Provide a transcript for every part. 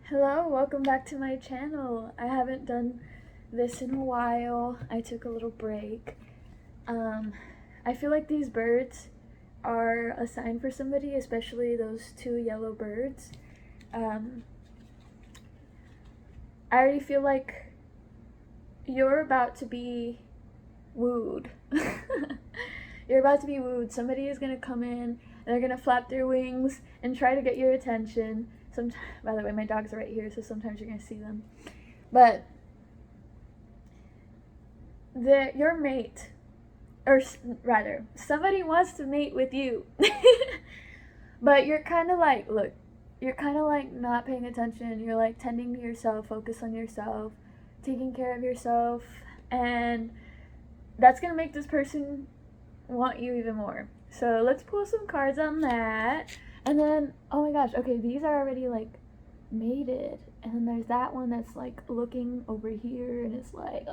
Hello, welcome back to my channel. I haven't done this in a while. I took a little break. I feel like these birds are a sign for somebody, especially those two yellow birds. I already feel like you're about to be wooed. You're about to be wooed. Somebody is gonna come in and they're gonna flap their wings and try to get your attention. By the way, my dogs are right here, so sometimes you're gonna see them. But your mate, or rather, somebody wants to mate with you. But you're kind of like, look, you're kind of like not paying attention. You're like tending to yourself, focus on yourself, taking care of yourself, and that's gonna make this person want you even more. So let's pull some cards on that. And then, oh my gosh, okay, these are already like mated. And then there's that one that's like looking over here and it's like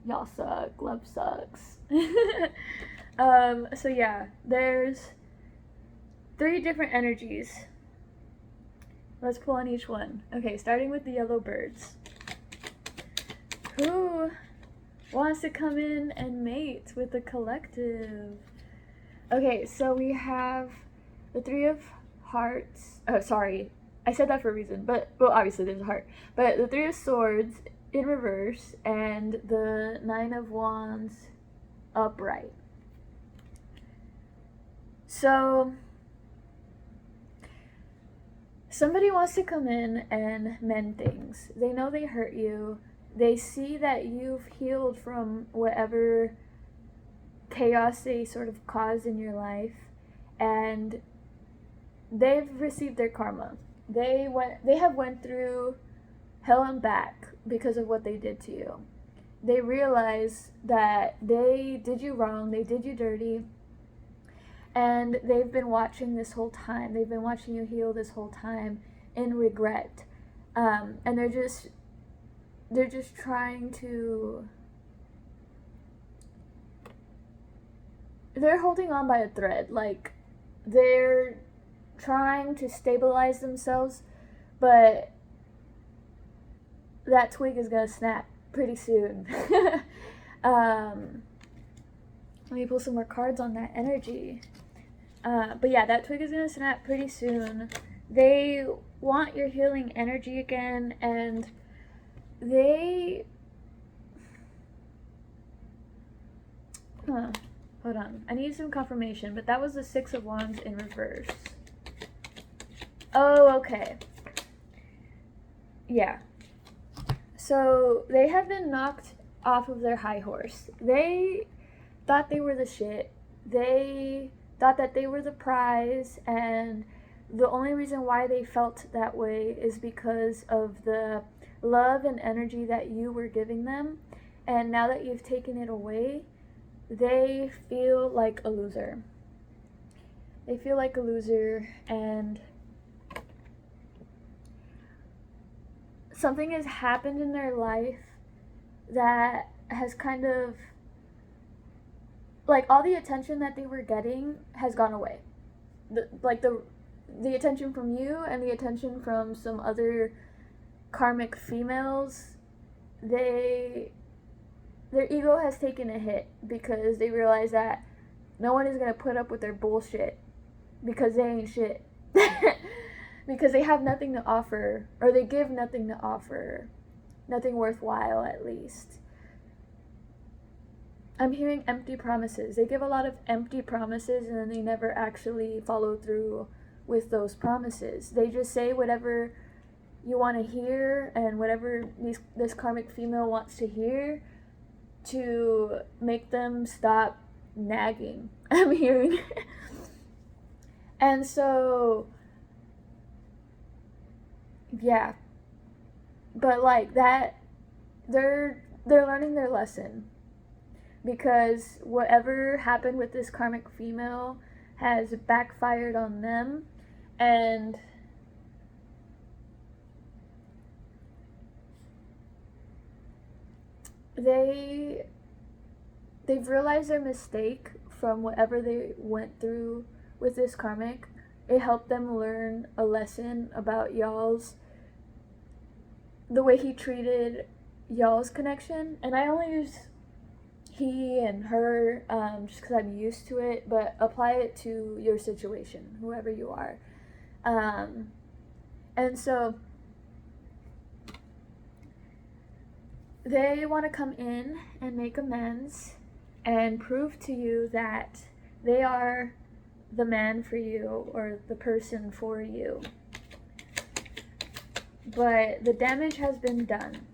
y'all suck, love sucks. So yeah, there's 3 different energies. Let's pull on each one. Okay, starting with the yellow birds. Who wants to come in and mate with the collective? Okay, so we have the 3 of hearts. Oh, sorry. I said that for a reason, but, well, obviously there's a heart. But the 3 of swords in reverse and the 9 of wands upright. So, somebody wants to come in and mend things. They know they hurt you. They see that you've healed from whatever chaos they sort of caused in your life, and they've received their karma. They have went through hell and back because of what they did to you. They realize that they did you wrong, they did you dirty, and they've been watching this whole time. They've been watching you heal this whole time in regret, and they're just trying to. They're holding on by a thread. Like, they're trying to stabilize themselves, but that twig is gonna snap pretty soon. Let me pull some more cards on that energy. But yeah, that twig is gonna snap pretty soon. They want your healing energy again, and they. Hold on. I need some confirmation, but that was the 6 of wands in reverse. Oh, okay. Yeah. So they have been knocked off of their high horse. They thought they were the shit. They thought that they were the prize, and the only reason why they felt that way is because of the love and energy that you were giving them. And now that you've taken it away, they feel like a loser. They feel like a loser, and something has happened in their life that has kind of, like, all the attention that they were getting has gone away. The attention from you and the attention from some other karmic females, their ego has taken a hit because they realize that no one is going to put up with their bullshit because they ain't shit. Because they have nothing to offer, or they give nothing to offer. Nothing worthwhile, at least. I'm hearing empty promises. They give a lot of empty promises and then they never actually follow through with those promises. They just say whatever you want to hear and whatever this karmic female wants to hear to make them stop nagging. I'm hearing. And so, yeah. But like that, they're learning their lesson, because whatever happened with this karmic female has backfired on them, and they've realized their mistake from whatever they went through with this karmic, it helped them learn a lesson about y'all's, the way he treated y'all's connection. And I only use he and her just because I'm used to it, but apply it to your situation, whoever you are. And so they want to come in and make amends and prove to you that they are the man for you or the person for you. But the damage has been done.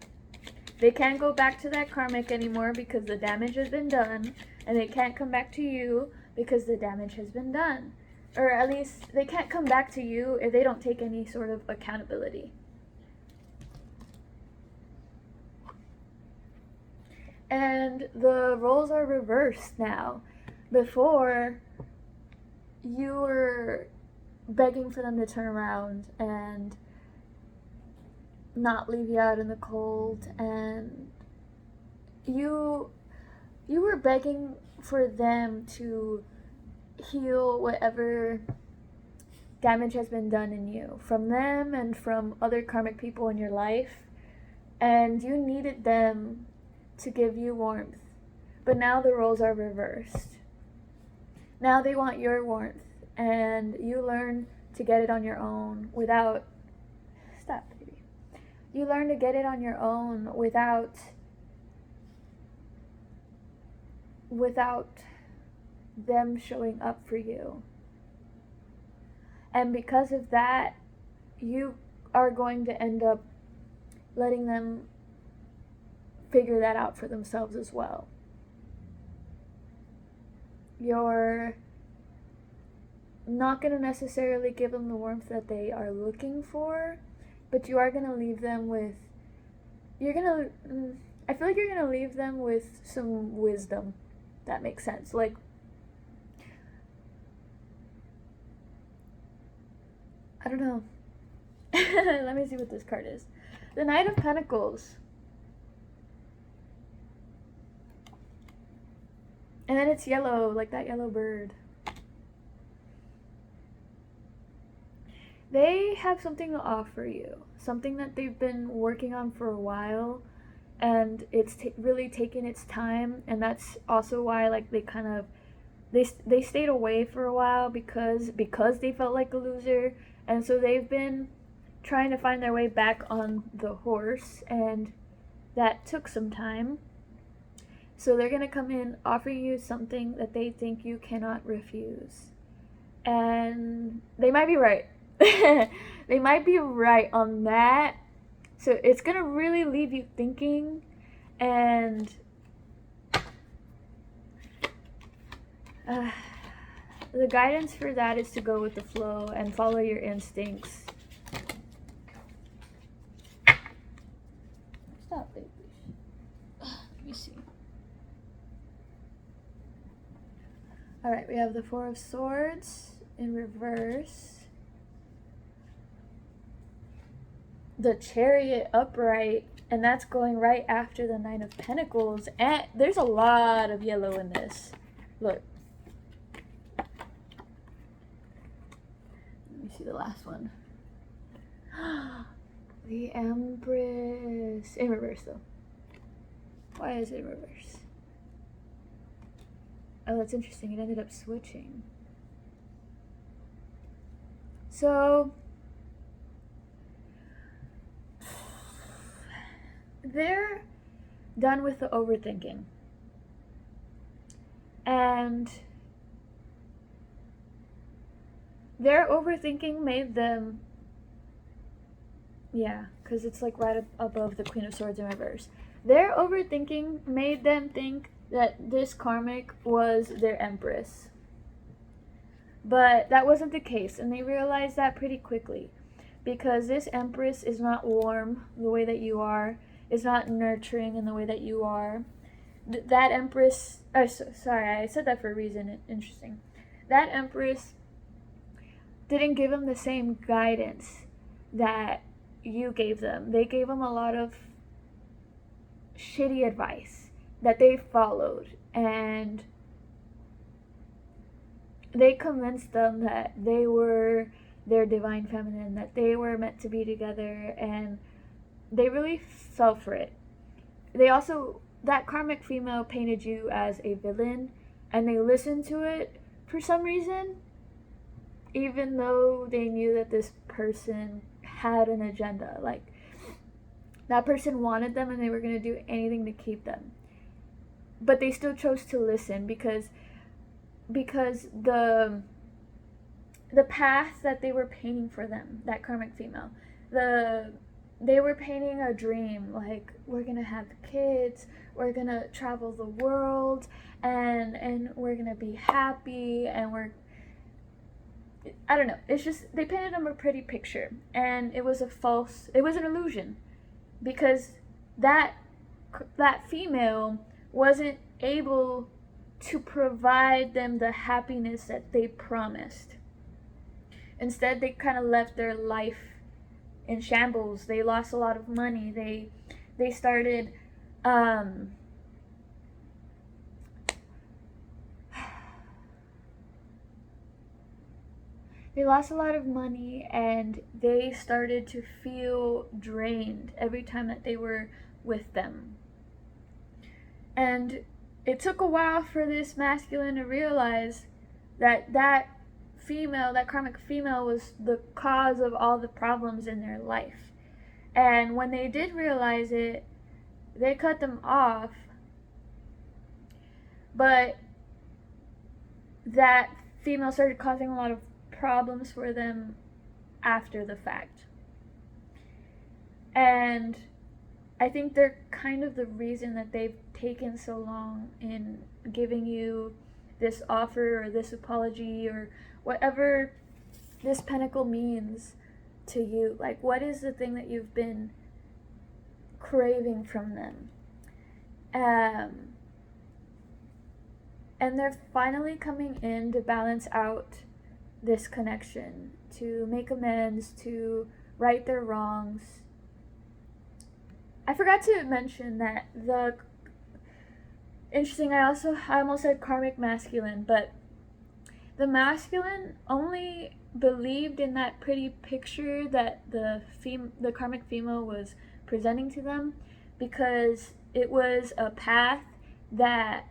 They can't go back to that karmic anymore because the damage has been done, and they can't come back to you because the damage has been done. Or at least they can't come back to you if they don't take any sort of accountability. And the roles are reversed now. Before, you were begging for them to turn around and not leave you out in the cold, and you were begging for them to heal whatever damage has been done in you from them and from other karmic people in your life, and you needed them to give you warmth. But now the roles are reversed. Now they want your warmth, and you learn to get it on your own without... Stop, baby. You learn to get it on your own without them showing up for you. And because of that, you are going to end up letting them figure that out for themselves as well. You're not going to necessarily give them the warmth that they are looking for, but you are going to leave them with... I feel like you're going to leave them with some wisdom. That makes sense. Like, I don't know. Let me see what this card is. The Knight of Pentacles. And then it's yellow, like that yellow bird. They have something to offer you. Something that they've been working on for a while. And it's really taken its time. And that's also why, like, they kind of... They stayed away for a while because they felt like a loser. And so they've been trying to find their way back on the horse. And that took some time. So they're going to come in offering you something that they think you cannot refuse. And they might be right. They might be right on that. So it's going to really leave you thinking. And the guidance for that is to go with the flow and follow your instincts. Stop, baby. Let me see. Alright, we have the Four of Swords in reverse. The Chariot upright, and that's going right after the Nine of Pentacles. And there's a lot of yellow in this. Look. Let me see the last one. The Empress. In reverse, though. Why is it in reverse? Oh, that's interesting. It ended up switching. So they're done with the overthinking. And their overthinking made them... Yeah, because it's like right above the Queen of Swords in reverse. Their overthinking made them think that this karmic was their empress. But that wasn't the case, and they realized that pretty quickly. Because this empress is not warm the way that you are, is not nurturing in the way that you are. That empress... Oh, sorry, I said that for a reason. Interesting. That empress didn't give them the same guidance that you gave them. They gave them a lot of shitty advice that they followed, and they convinced them that they were their divine feminine, that they were meant to be together, and they really fell for it. They also, that karmic female painted you as a villain, and they listened to it for some reason, even though they knew that this person had an agenda. Like, that person wanted them and they were going to do anything to keep them. But they still chose to listen because the path that they were painting for them, that karmic female, they were painting a dream, like, we're gonna have kids, we're gonna travel the world, and we're gonna be happy, and I don't know, it's just, they painted them a pretty picture, and it was an illusion, because that female wasn't able to provide them the happiness that they promised. Instead, they kind of left their life in shambles. They lost a lot of money. They started they lost a lot of money, and they started to feel drained every time that they were with them. And it took a while for this masculine to realize that female, that karmic female, was the cause of all the problems in their life. And when they did realize it, they cut them off. But that female started causing a lot of problems for them after the fact. And I think they're kind of the reason that they've taken so long in giving you this offer or this apology or whatever this pentacle means to you. Like, what is the thing that you've been craving from them? And they're finally coming in to balance out this connection, to make amends, to right their wrongs. I forgot to mention that interesting, I almost said karmic masculine, but the masculine only believed in that pretty picture that the karmic female was presenting to them because it was a path that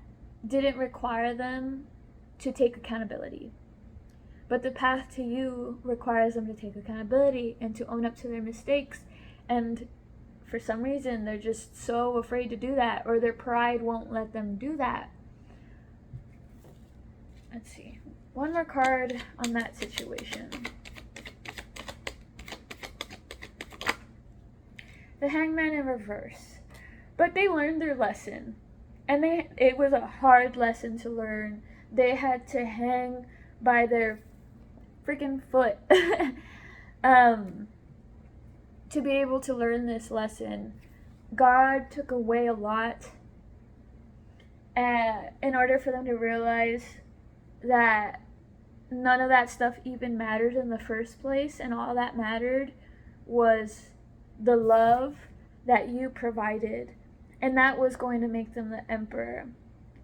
didn't require them to take accountability. But the path to you requires them to take accountability and to own up to their mistakes. And for some reason, they're just so afraid to do that, or their pride won't let them do that. Let's see. One more card on that situation. The Hangman in reverse. But they learned their lesson. And it was a hard lesson to learn. They had to hang by their freaking foot to be able to learn this lesson. God took away a lot in order for them to realize that none of that stuff even mattered in the first place, and all that mattered was the love that you provided, and that was going to make them the emperor,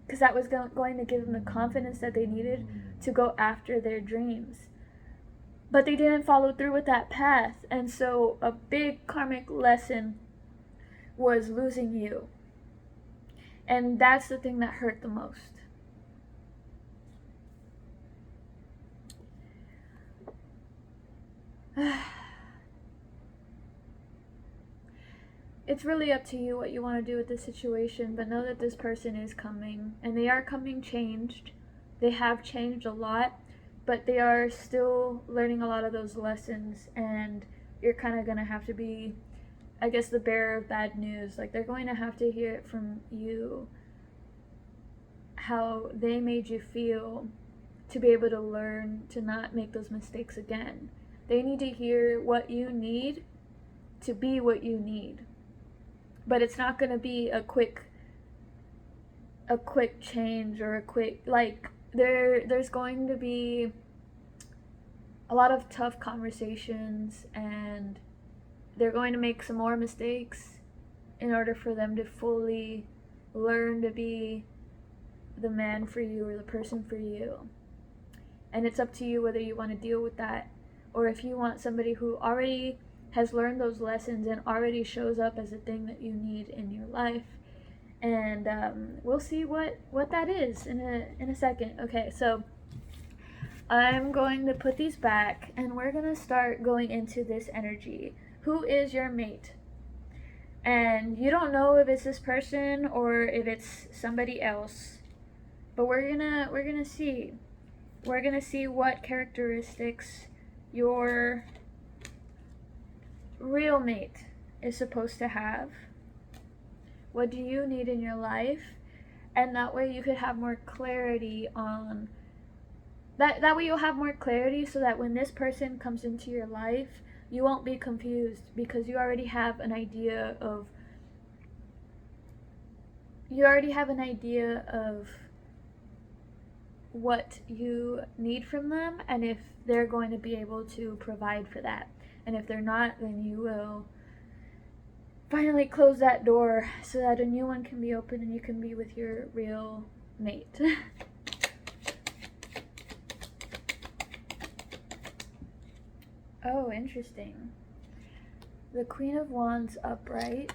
because that was going to give them the confidence that they needed to go after their dreams. But they didn't follow through with that path, and so a big karmic lesson was losing you. And that's the thing that hurt the most. It's really up to you what you want to do with this situation, but know that this person is coming, and they are coming changed. They have changed a lot, but they are still learning a lot of those lessons, and you're kind of going to have to be, I guess, the bearer of bad news. Like, they're going to have to hear it from you, how they made you feel, to be able to learn to not make those mistakes again. They need to hear what you need to be what you need. But it's not going to be a quick change, or a quick, like, there's going to be a lot of tough conversations, and they're going to make some more mistakes in order for them to fully learn to be the man for you, or the person for you. And it's up to you whether you want to deal with that, or if you want somebody who already has learned those lessons and already shows up as a thing that you need in your life. And we'll see what that is in a second. Okay, so I'm going to put these back, and we're going to start going into this energy. Who is your mate? And you don't know if it's this person or if it's somebody else, but we're gonna see. We're gonna see what characteristics your real mate is supposed to have. What do you need in your life? And that way you could have more clarity on that way you'll have more clarity, so that when this person comes into your life, you won't be confused, because you already have an idea of what you need from them, and if they're going to be able to provide for that. And if they're not, then you will finally close that door so that a new one can be open and you can be with your real mate. Oh, interesting. The Queen of Wands upright.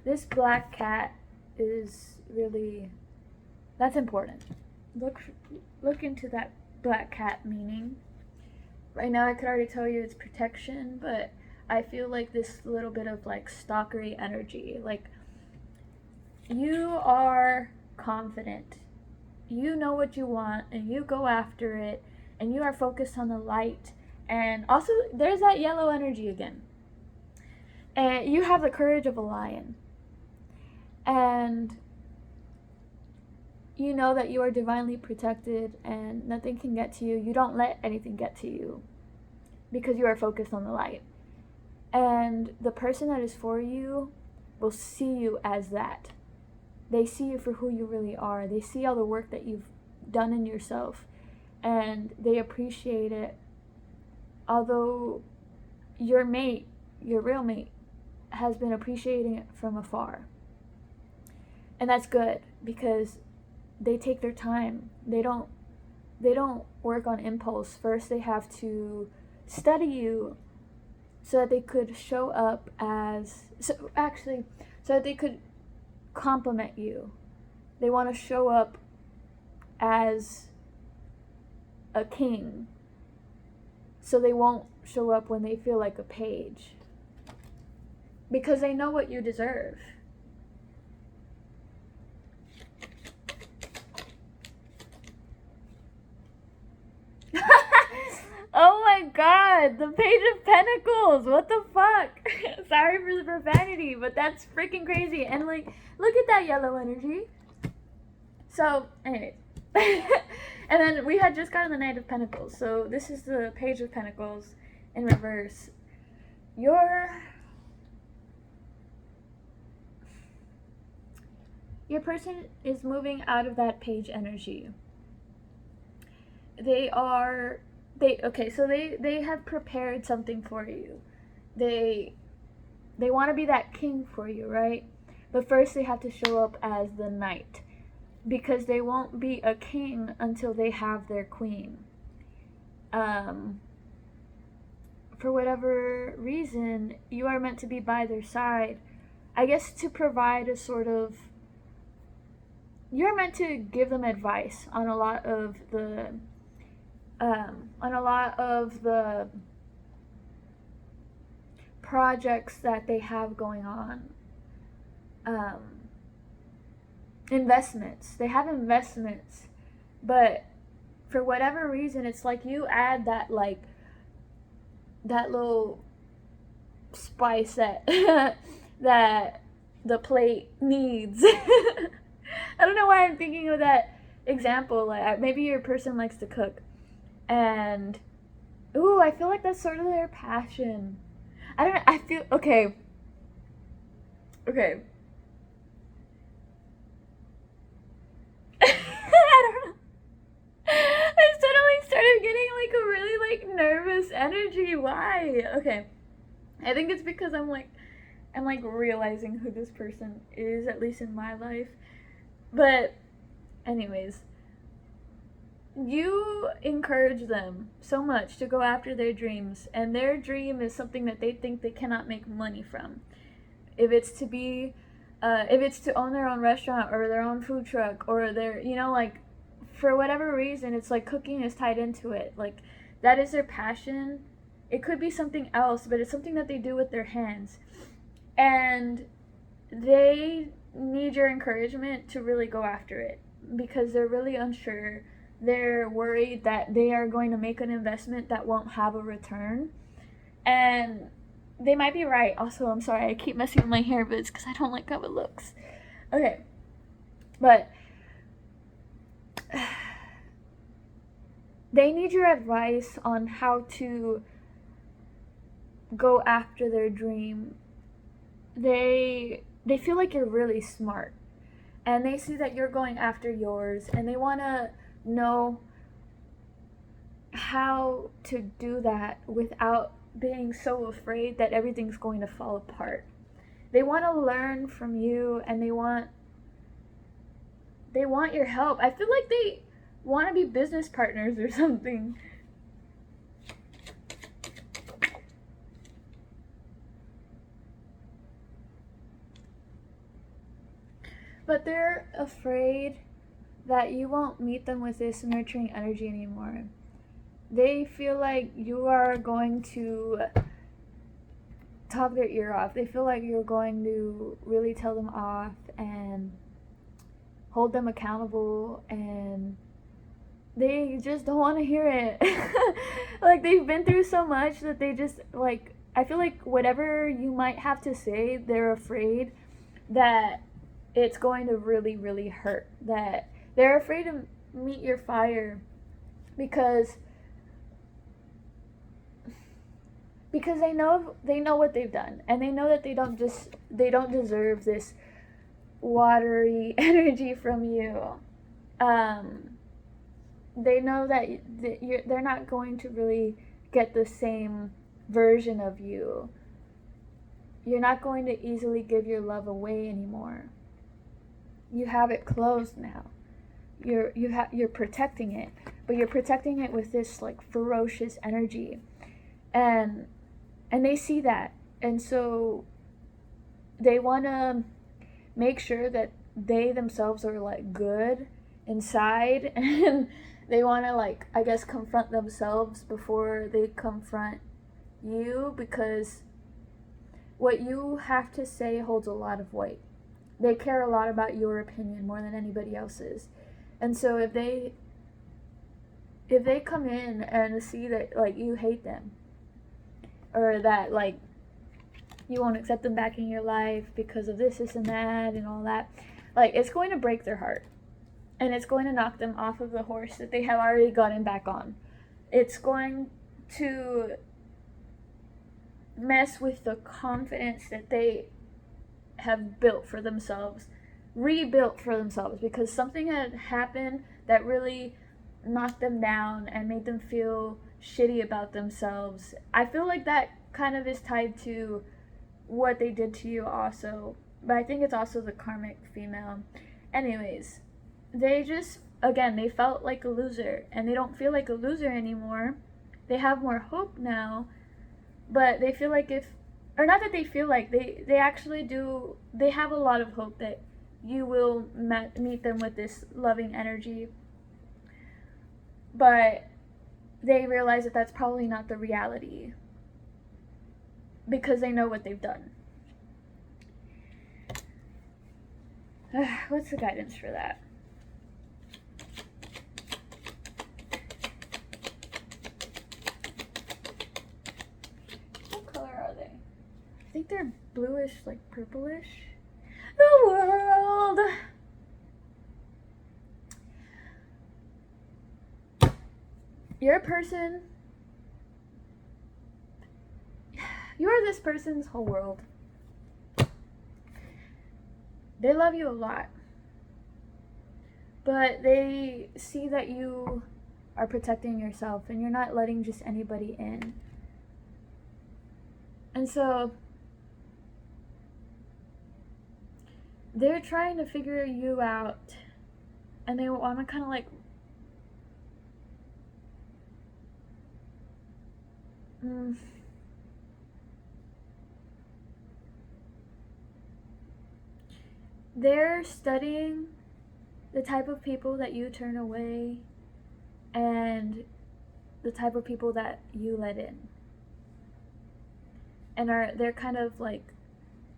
This black cat is really, that's important. Look into that black cat meaning. Right now I could already tell you it's protection, but I feel like this little bit of like stalkery energy. Like, you are confident. You know what you want and you go after it, and you are focused on the light. And also there's that yellow energy again. And you have the courage of a lion. And you know that you are divinely protected and nothing can get to you. You don't let anything get to you because you are focused on the light. And the person that is for you will see you as that. They see you for who you really are. They see all the work that you've done in yourself, and they appreciate it. Although your mate, your real mate, has been appreciating it from afar. And that's good, because they take their time. They don't work on impulse. First they have to study you so that they could show up as so that they could compliment you. They want to show up as a king, so they won't show up when they feel like a page, because they know what you deserve. Oh my god, the Page of Pentacles, what the fuck? Sorry for the profanity, but that's freaking crazy. And like, look at that yellow energy. So, anyways. And then we had just gotten the Knight of Pentacles, so this is the Page of Pentacles in reverse. Your person is moving out of that page energy. They have prepared something for you. They want to be that king for you, right? But first they have to show up as the knight, because they won't be a king until they have their queen. For whatever reason, you are meant to be by their side. I guess to provide a sort of, you're meant to give them advice on a lot of the projects that they have going on. Investments. They have investments, but for whatever reason, it's like you add that little spice that that the plate needs. I don't know why I'm thinking of that example. Like, maybe your person likes to cook, and I feel like that's sort of their passion. I feel okay. I don't know. I suddenly started getting like a really nervous energy. Why? Okay. I think it's because I'm realizing who this person is, at least in my life. But Anyways, you encourage them so much to go after their dreams, and their dream is something that they think they cannot make money from. If it's to be, if it's to own their own restaurant or their own food truck or their, like, for whatever reason, it's like cooking is tied into it. Like, that is their passion. It could be something else, but it's something that they do with their hands. And they need your encouragement to really go after it because they're really unsure. They're worried that they are going to make an investment that won't have a return. And they might be right. Also, I'm sorry, I keep messing with my hair bits because I don't like how it looks. Okay. But they need your advice on how to go after their dream. They feel like you're really smart, and they see that you're going after yours, and they want to know how to do that without being so afraid that everything's going to fall apart. They want to learn from you, and they want your help. I feel like they want to be business partners or something. But they're afraid that you won't meet them with this nurturing energy anymore. They feel like you are going to talk their ear off. They feel like you're going to really tell them off and hold them accountable, and they just don't want to hear it. Like, they've been through so much that they just, like, I feel like whatever you might have to say, they're afraid that it's going to really, really hurt. That they're afraid to meet your fire because they know what they've done, and they know that they don't deserve this watery energy from you. They know that they're not going to really get the same version of you. You're not going to easily give your love away anymore. You have it closed now. You're protecting it, but you're protecting it with this, like, ferocious energy, and they see that, and so they want to make sure that they themselves are, like, good inside, and they want to, like, I guess, confront themselves before they confront you, because what you have to say holds a lot of weight. They care a lot about your opinion more than anybody else's. And so if they come in and see that, like, you hate them, or that, like, you won't accept them back in your life because of this and that and all that, like, it's going to break their heart. And it's going to knock them off of the horse that they have already gotten back on. It's going to mess with the confidence that they have built for themselves, rebuilt for themselves, because something had happened that really knocked them down and made them feel shitty about themselves. I feel like that kind of is tied to what they did to you also, but I think it's also the karmic female. Anyways, they just, again, they felt like a loser, and they don't feel like a loser anymore. They have more hope now, but they feel like or not that they feel like, they actually do, they have a lot of hope that you will meet them with this loving energy, but they realize that that's probably not the reality, because they know what they've done. What's the guidance for that? What color are they? I think they're bluish, like purplish. The world! You're a person. You're this person's whole world. They love you a lot, but they see that you are protecting yourself and you're not letting just anybody in. And so they're trying to figure you out and they want to kind of like they're studying the type of people that you turn away and the type of people that you let in, and they're kind of like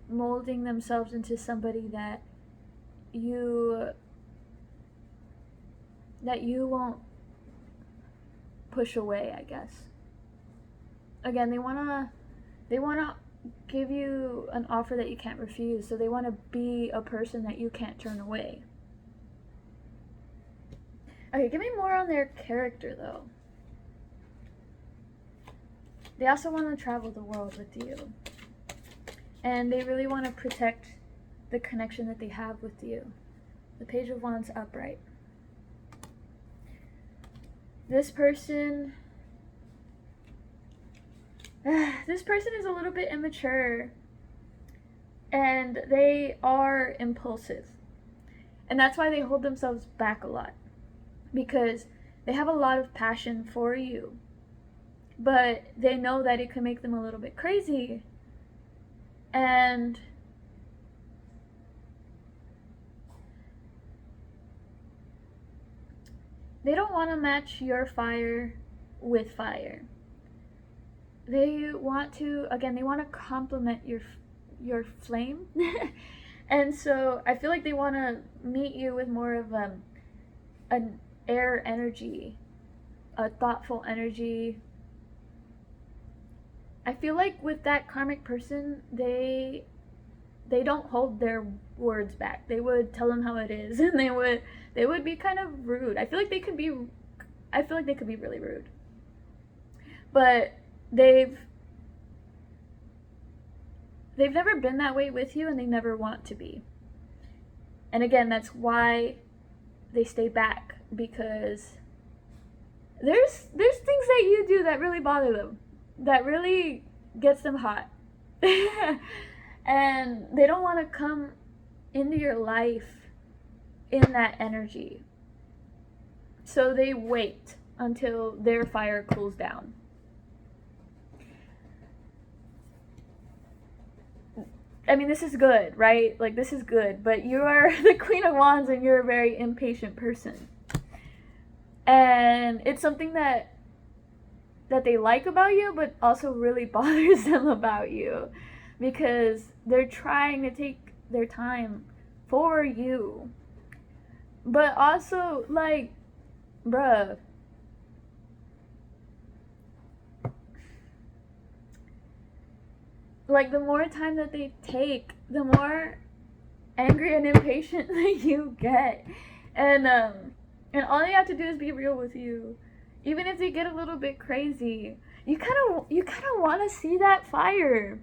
molding themselves into somebody that you won't push away, I guess. Again, they wanna give you an offer that you can't refuse, so they want to be a person that you can't turn away. Okay, give me more on their character though. They also want to travel the world with you, and they really want to protect the connection that they have with you. The Page of Wands upright. This person is a little bit immature, and they are impulsive, and that's why they hold themselves back a lot, because they have a lot of passion for you, but they know that it can make them a little bit crazy, and they don't want to match your fire with fire. They want to complement your flame. And so I feel like they want to meet you with more of an air energy, a thoughtful energy. I feel like with that karmic person, they don't hold their words back. They would tell them how it is, and they would be kind of rude. I feel like they could be really rude. But they've never been that way with you, and they never want to be. And again, that's why they stay back, because there's things that you do that really bother them, that really gets them hot. And they don't want to come into your life in that energy. So they wait until their fire cools down. I mean, this is good, right? Like, this is good, but you are the Queen of Wands, and you're a very impatient person. And it's something that they like about you, but also really bothers them about you, because they're trying to take their time for you. But also, like, bruh, like, the more time that they take, the more angry and impatient that you get. And all you have to do is be real with you. Even if they get a little bit crazy, you kind of want to see that fire.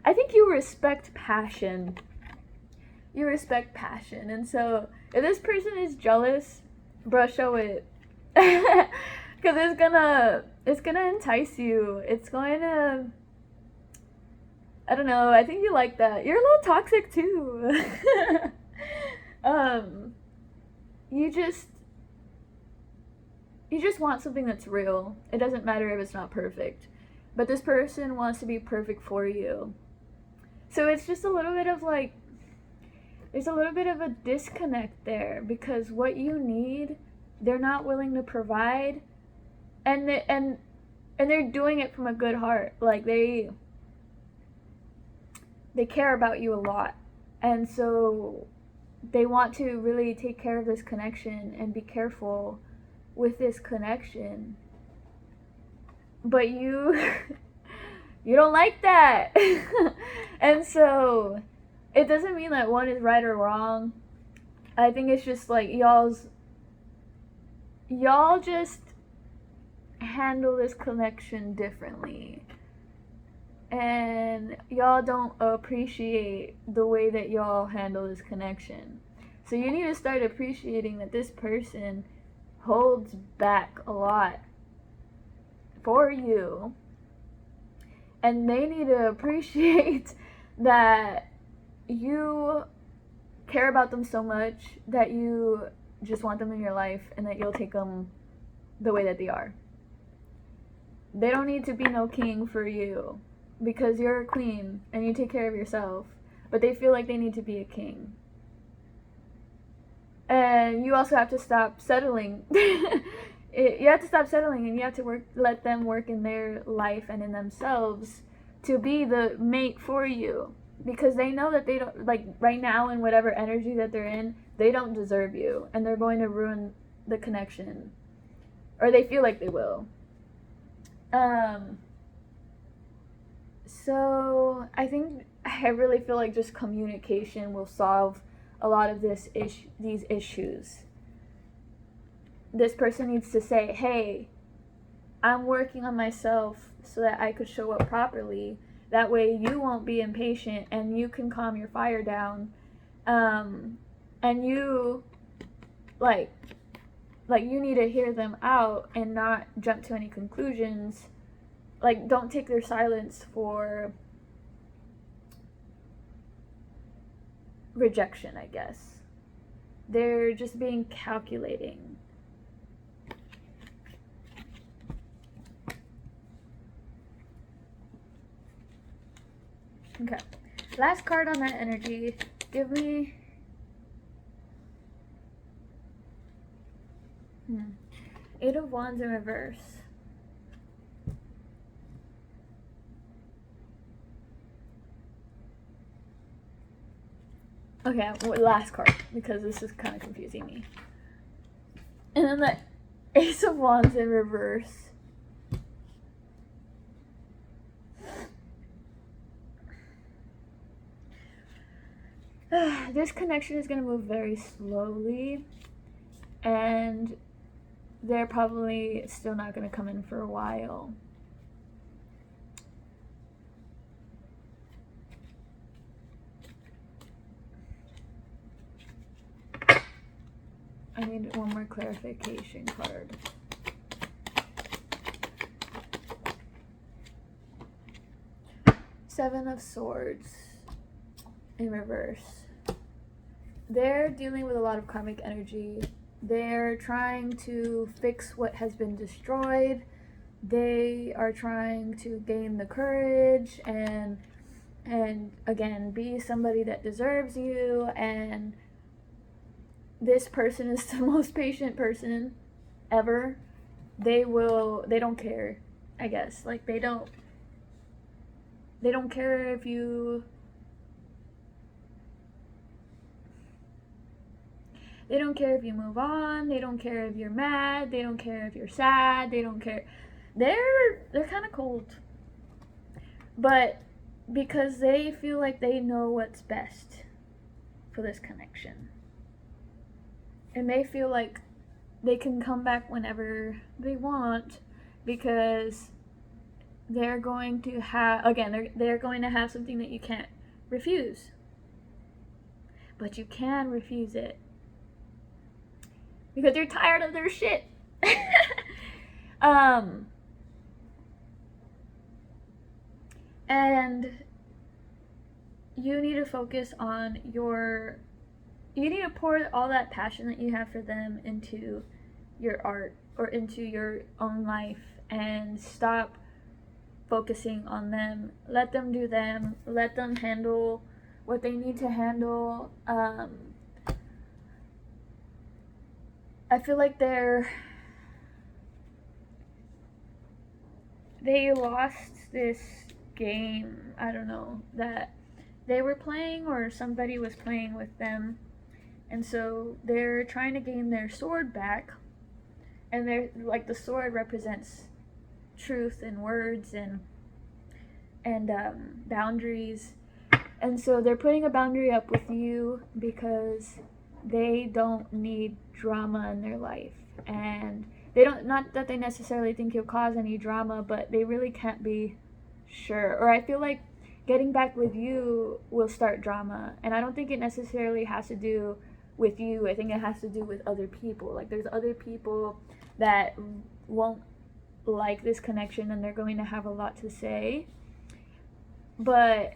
I think you respect passion. You respect passion. And so if this person is jealous, bro, show it. Because it's gonna entice you. It's going to, I don't know, I think you like that. You're a little toxic too. You just want something that's real. It doesn't matter if it's not perfect. But this person wants to be perfect for you. So it's just a little bit of like, there's a little bit of a disconnect there, because what you need, they're not willing to provide, and they're doing it from a good heart. Like, they care about you a lot, and so they want to really take care of this connection and be careful with this connection. But you don't like that. And so it doesn't mean that one is right or wrong. I think it's just like y'all just handle this connection differently, and y'all don't appreciate the way that y'all handle this connection. So you need to start appreciating that this person holds back a lot for you, and they need to appreciate that you care about them so much that you just want them in your life and that you'll take them the way that they are. They don't need to be no king for you because you're a queen and you take care of yourself, but they feel like they need to be a king. And you also have to stop settling. You have to stop settling, and you have to let them work in their life and in themselves to be the mate for you, because they know that they don't, like right now in whatever energy that they're in, they don't deserve you, and they're going to ruin the connection, or they feel like they will. So I really feel like just communication will solve a lot of these issues. This person needs to say, hey, I'm working on myself so that I could show up properly. That way you won't be impatient and you can calm your fire down. And you, like you need to hear them out and not jump to any conclusions. Like, don't take their silence for rejection, I guess. They're just being calculating. Okay. Last card on that energy. Give me... Eight of Wands in reverse. Okay, last card, because this is kind of confusing me. And then the Ace of Wands in reverse. This connection is going to move very slowly, and they're probably still not going to come in for a while. I need one more clarification card. Seven of Swords in reverse. They're dealing with a lot of karmic energy. They're trying to fix what has been destroyed. They are trying to gain the courage and again be somebody that deserves you, and this person is the most patient person ever. They don't care, I guess. Like, they don't care if you... They don't care if you move on. They don't care if you're mad. They don't care if you're sad. They don't care. They're kind of cold. But because they feel like they know what's best for this connection. And they feel like they can come back whenever they want, because they're going to have, again, they're going to have something that you can't refuse. But you can refuse it. Because you're tired of their shit. And you need to focus on you need to pour all that passion that you have for them into your art or into your own life, and stop focusing on them. Let them do them. Let them handle what they need to handle. I feel like they lost this game, I don't know, that they were playing, or somebody was playing with them, and so they're trying to gain their sword back, and they're like, the sword represents truth and words and boundaries, and so they're putting a boundary up with you because they don't need drama in their life, and they don't, not that they necessarily think you'll cause any drama, but they really can't be sure. Or I feel like getting back with you will start drama, and I don't think it necessarily has to do with you. I think it has to do with other people. Like, there's other people that won't like this connection, and they're going to have a lot to say, but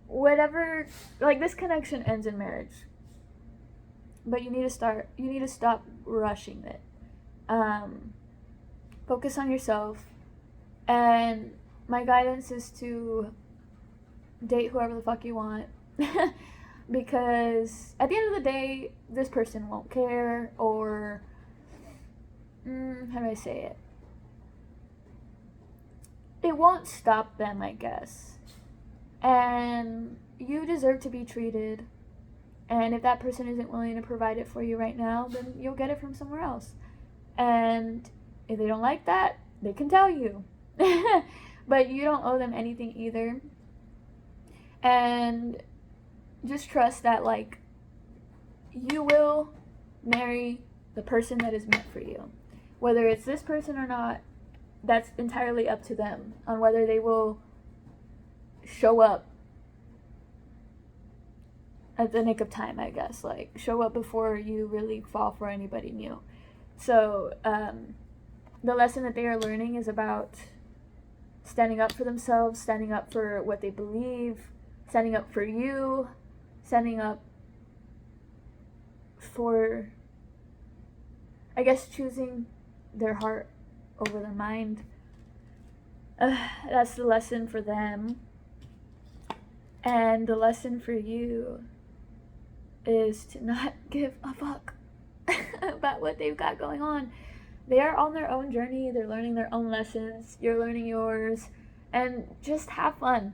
whatever, like, this connection ends in marriage, but you need to stop rushing it. Focus on yourself, and my guidance is to date whoever the fuck you want. Because at the end of the day, this person won't care, or how do I say it? It won't stop them, I guess. And you deserve to be treated. And if that person isn't willing to provide it for you right now, then you'll get it from somewhere else. And if they don't like that, they can tell you. But you don't owe them anything either. And just trust that, like, you will marry the person that is meant for you. Whether it's this person or not, that's entirely up to them on whether they will show up at the nick of time, I guess. Like, show up before you really fall for anybody new. So, the lesson that they are learning is about standing up for themselves, standing up for what they believe, standing up for you, standing up for, I guess, choosing their heart over their mind. That's the lesson for them. And the lesson for you is to not give a fuck about what they've got going on. They are on their own journey. They're learning their own lessons. You're learning yours. And just have fun.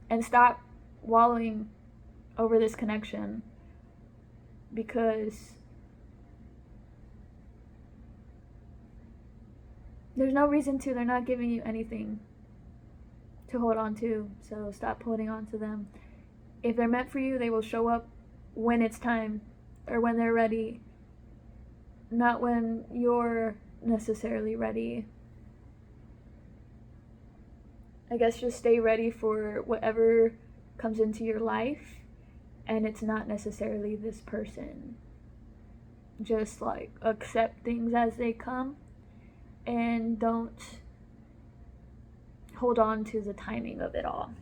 And stop wallowing over this connection. Because there's no reason to. They're not giving you anything to hold on to. So stop holding on to them. If they're meant for you, they will show up when it's time, or when they're ready, not when you're necessarily ready. I guess just stay ready for whatever comes into your life, and it's not necessarily this person. Just, like, accept things as they come, and don't hold on to the timing of it all.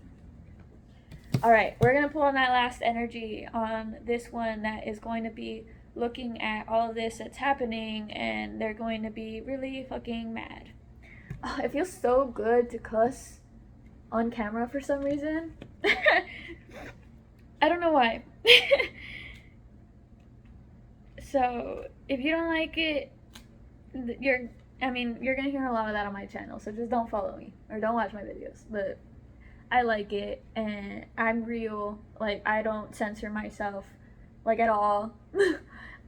Alright, we're going to pull on that last energy on this one that is going to be looking at all of this that's happening, and they're going to be really fucking mad. Oh, it feels so good to cuss on camera for some reason. I don't know why. So, if you don't like it, you're gonna hear a lot of that on my channel, so just don't follow me, or don't watch my videos. But I like it, and I'm real. Like, I don't censor myself, like, at all.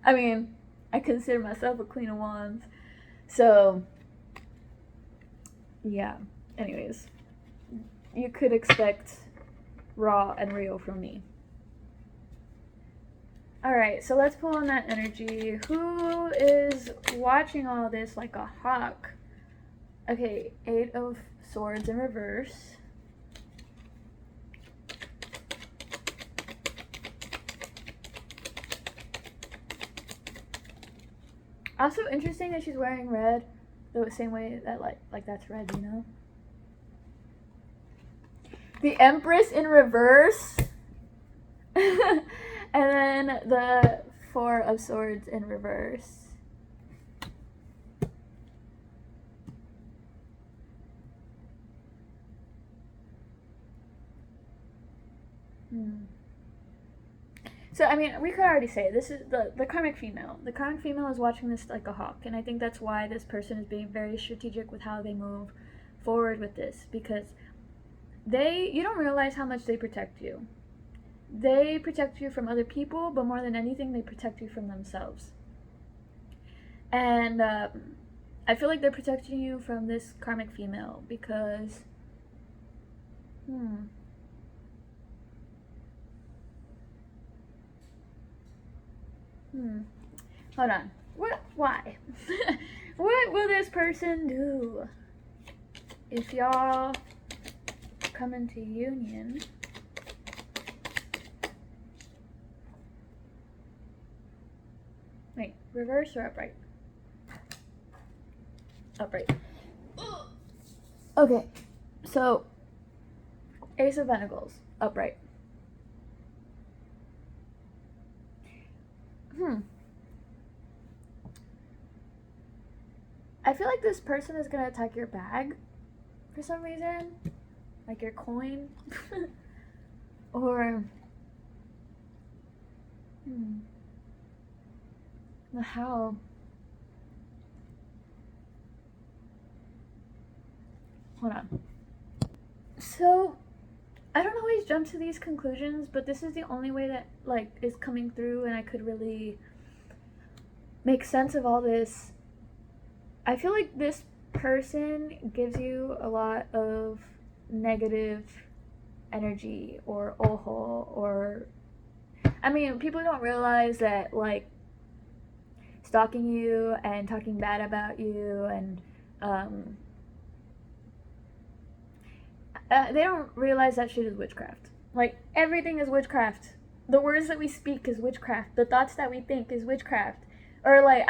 I mean, I consider myself a queen of wands. So, yeah. Anyways, you could expect raw and real from me. Alright, so let's pull on that energy. Who is watching all this like a hawk? Okay, 8 of Swords in reverse. Also interesting that she's wearing red, the same way that like that's red, you know? The Empress in reverse. And then the 4 of Swords in reverse. So, I mean, we could already say this is the karmic female. The karmic female is watching this like a hawk, and I think that's why this person is being very strategic with how they move forward with this, because you don't realize how much they protect you. They protect you from other people, but more than anything, they protect you from themselves. And I feel like they're protecting you from this karmic female because hold on. Why? What will this person do if y'all come into union? Wait, reverse or upright? Upright. Okay, so Ace of Pentacles, upright. I feel like this person is gonna attack your bag for some reason, like your coin, or how. Hold on. So I don't always jump to these conclusions, but this is the only way that like is coming through, and I could really make sense of all this. I feel like this person gives you a lot of negative energy or oho, or I mean, people don't realize that like stalking you and talking bad about you and they don't realize that shit is witchcraft. Like everything is witchcraft. The words that we speak is witchcraft. The thoughts that we think is witchcraft. Or like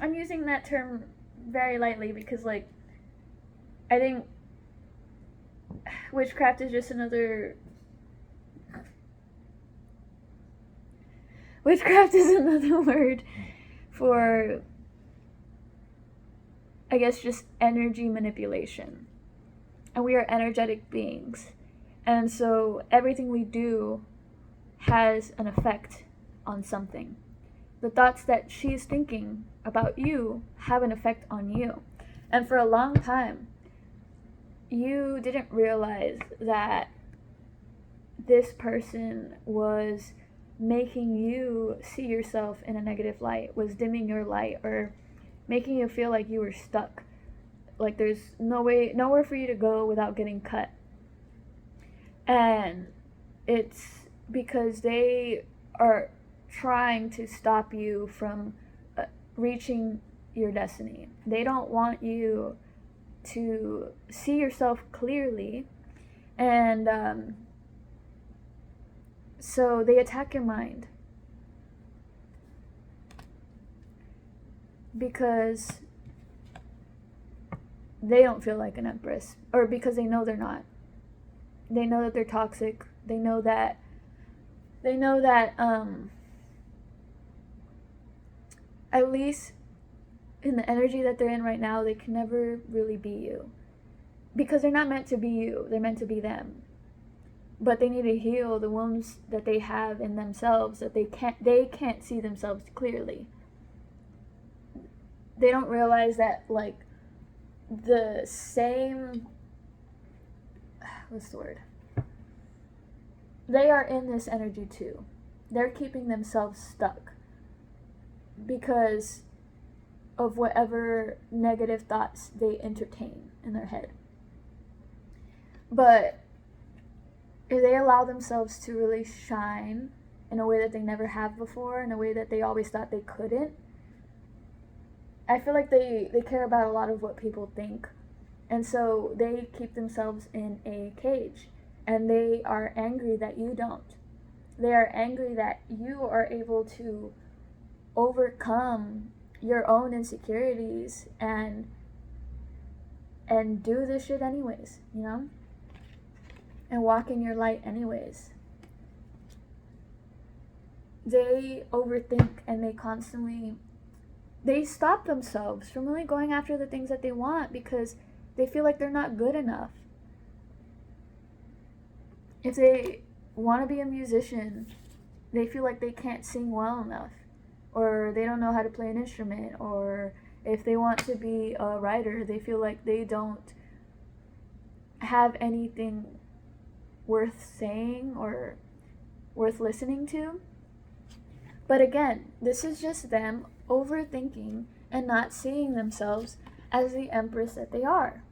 I'm using that term very lightly because like I think witchcraft is just another word for, I guess, just energy manipulation. And we are energetic beings. And so everything we do has an effect on something. The thoughts that she's thinking about you have an effect on you. And for a long time, you didn't realize that this person was making you see yourself in a negative light, was dimming your light, or making you feel like you were stuck. Like there's nowhere for you to go without getting cut. And it's because they are trying to stop you from reaching your destiny. They don't want you to see yourself clearly, and so they attack your mind because they don't feel like an empress, or because they know they're not. They know that they're toxic. They know that at least in the energy that they're in right now, they can never really be you, because they're not meant to be you. They're meant to be them. But they need to heal the wounds that they have in themselves, that they can't see themselves clearly. They don't realize that like the same, what's the word? They are in this energy too. They're keeping themselves stuck because of whatever negative thoughts they entertain in their head. But if they allow themselves to really shine in a way that they never have before, in a way that they always thought they couldn't, I feel like they care about a lot of what people think. And so they keep themselves in a cage. And they are angry that you don't. They are angry that you are able to overcome your own insecurities and do this shit anyways, you know? And walk in your light anyways. They overthink, and they stop themselves from really going after the things that they want because they feel like they're not good enough. If they want to be a musician, they feel like they can't sing well enough, or they don't know how to play an instrument, or if they want to be a writer, they feel like they don't have anything worth saying or worth listening to. But again, this is just them overthinking and not seeing themselves as the empress that they are.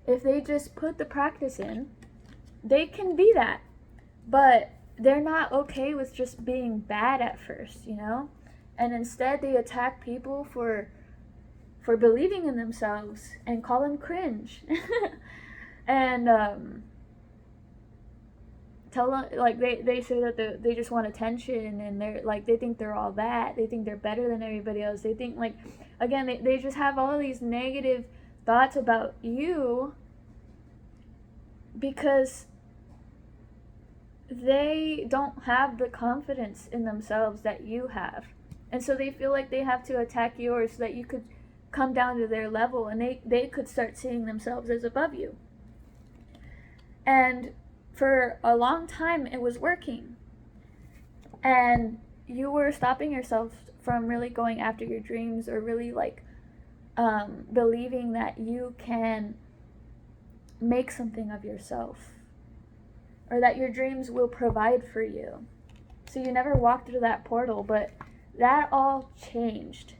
If they just put the practice in, they can be that. But they're not okay with just being bad at first, you know? And instead they attack people for believing in themselves and call them cringe. And tell them, like, they say that they just want attention, and they're like, they think they're all that. They think they're better than everybody else. They think, like, again, they just have all of these negative thoughts about you because they don't have the confidence in themselves that you have. And so they feel like they have to attack yours so that you could come down to their level, and they could start seeing themselves as above you. And for a long time it was working, and you were stopping yourself from really going after your dreams, or really like believing that you can make something of yourself, or that your dreams will provide for you. So you never walked through that portal, but that all changed.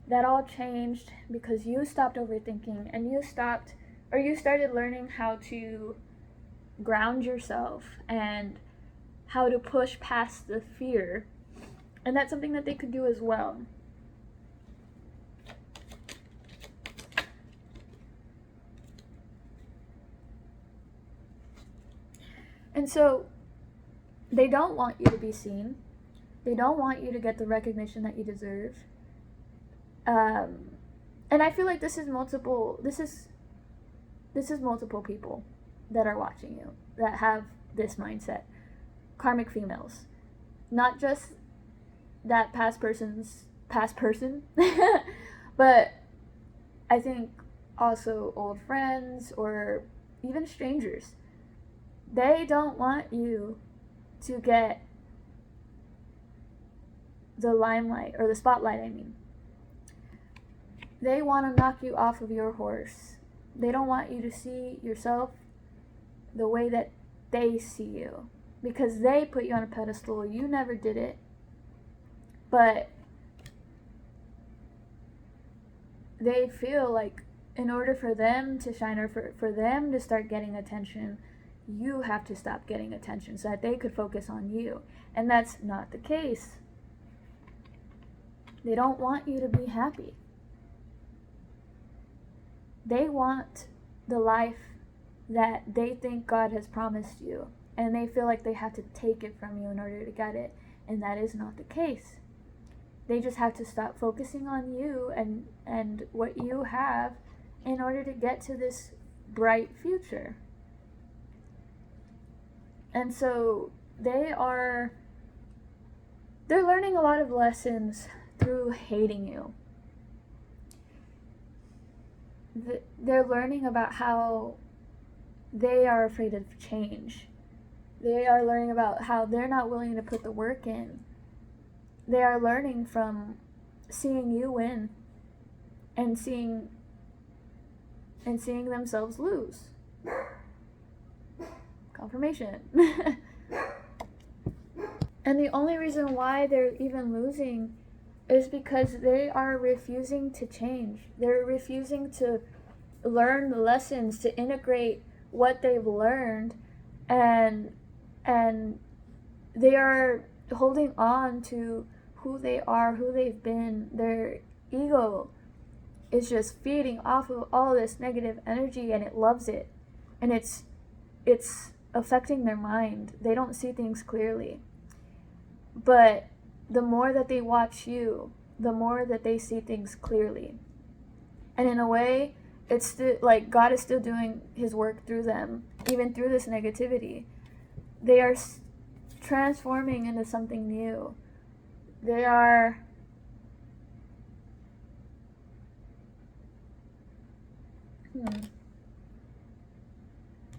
That all changed because you stopped overthinking, and you started learning how to ground yourself and how to push past the fear. And that's something that they could do as well. And so they don't want you to be seen. They don't want you to get the recognition that you deserve. And I feel like this is multiple people that are watching you that have this mindset. Karmic females. Not just that past person, but I think also old friends or even strangers. They don't want you to get the limelight, or the spotlight, I mean. They want to knock you off of your horse. They don't want you to see yourself the way that they see you, because they put you on a pedestal. You never did it. But they feel like in order for them to shine, or for them to start getting attention, you have to stop getting attention so that they could focus on you. And that's not the case. They don't want you to be happy. They want the life that they think God has promised you, and they feel like they have to take it from you in order to get it. And that is not the case. They just have to stop focusing on you and what you have in order to get to this bright future. And so they're learning a lot of lessons through hating you. They're learning about how they are afraid of change. They are learning about how they're not willing to put the work in. They are learning from seeing you win and seeing themselves lose. Confirmation. And the only reason why they're even losing is because they are refusing to change. They're refusing to learn the lessons, to integrate what they've learned, and they are holding on to who they are, who they've been. Their ego is just feeding off of all this negative energy, and it loves it. And it's affecting their mind. They don't see things clearly. But the more that they watch you, the more that they see things clearly. And in a way, it's still like God is still doing his work through them, even through this negativity. They are transforming into something new. They are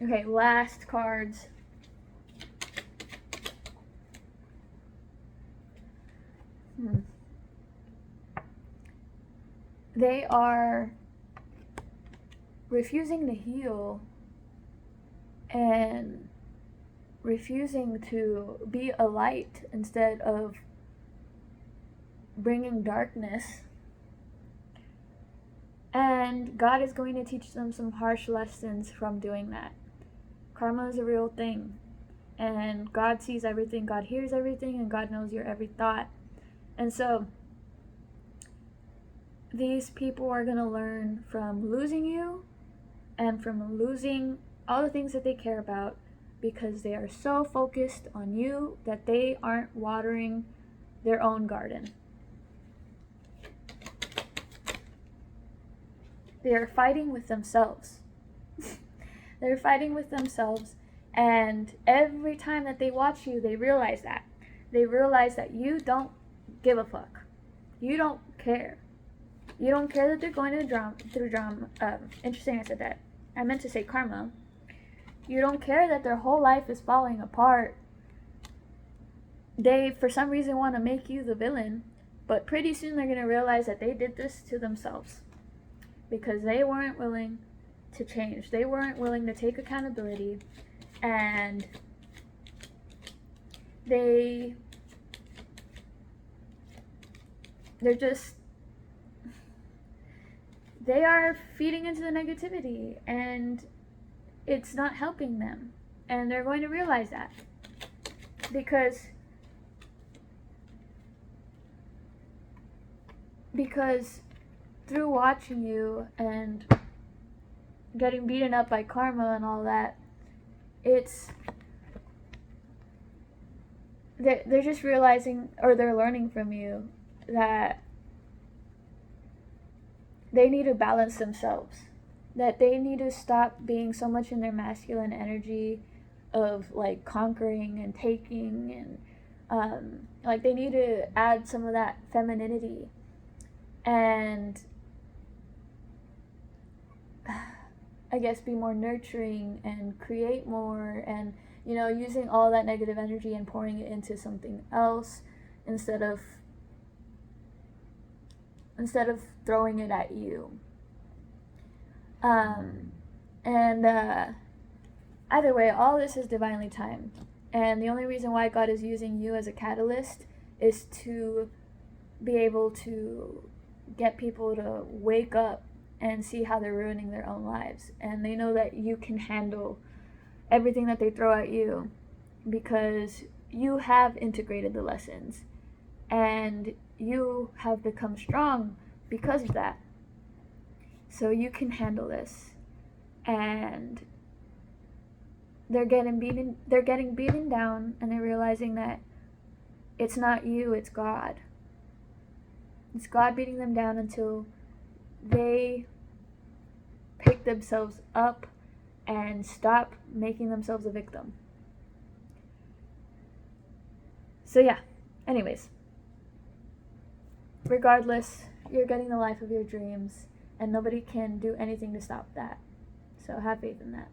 Okay, last cards. They are refusing to heal and refusing to be a light instead of bringing darkness. And God is going to teach them some harsh lessons from doing that. Karma is a real thing. And God sees everything, God hears everything, and God knows your every thought. And so these people are going to learn from losing you and from losing all the things that they care about, because they are so focused on you that they aren't watering their own garden. They are fighting with themselves. They're fighting with themselves, and every time that they watch you, they realize that. They realize that you don't give a fuck. You don't care. You don't care that they're going through drama. Interesting, I said that. I meant to say karma. You don't care that their whole life is falling apart. They, for some reason, want to make you the villain, but pretty soon they're going to realize that they did this to themselves because they weren't willing to change. They weren't willing to take accountability, and they're just, they are feeding into the negativity, and it's not helping them. And they're going to realize that because through watching you and getting beaten up by karma and all that, they're just realizing, or they're learning from you, that they need to balance themselves, that they need to stop being so much in their masculine energy of like conquering and taking, and like they need to add some of that femininity and I guess be more nurturing and create more, and using all that negative energy and pouring it into something else instead of throwing it at you. And either way, all this is divinely timed, and the only reason why God is using you as a catalyst is to be able to get people to wake up and see how they're ruining their own lives, and they know that you can handle everything that they throw at you because you have integrated the lessons and you have become strong because of that. So you can handle this. And they're getting beaten down, and they're realizing that it's not you, it's God. It's God beating them down until they pick themselves up and stop making themselves a victim. So yeah, anyways, regardless, you're getting the life of your dreams, and nobody can do anything to stop that. So have faith in that.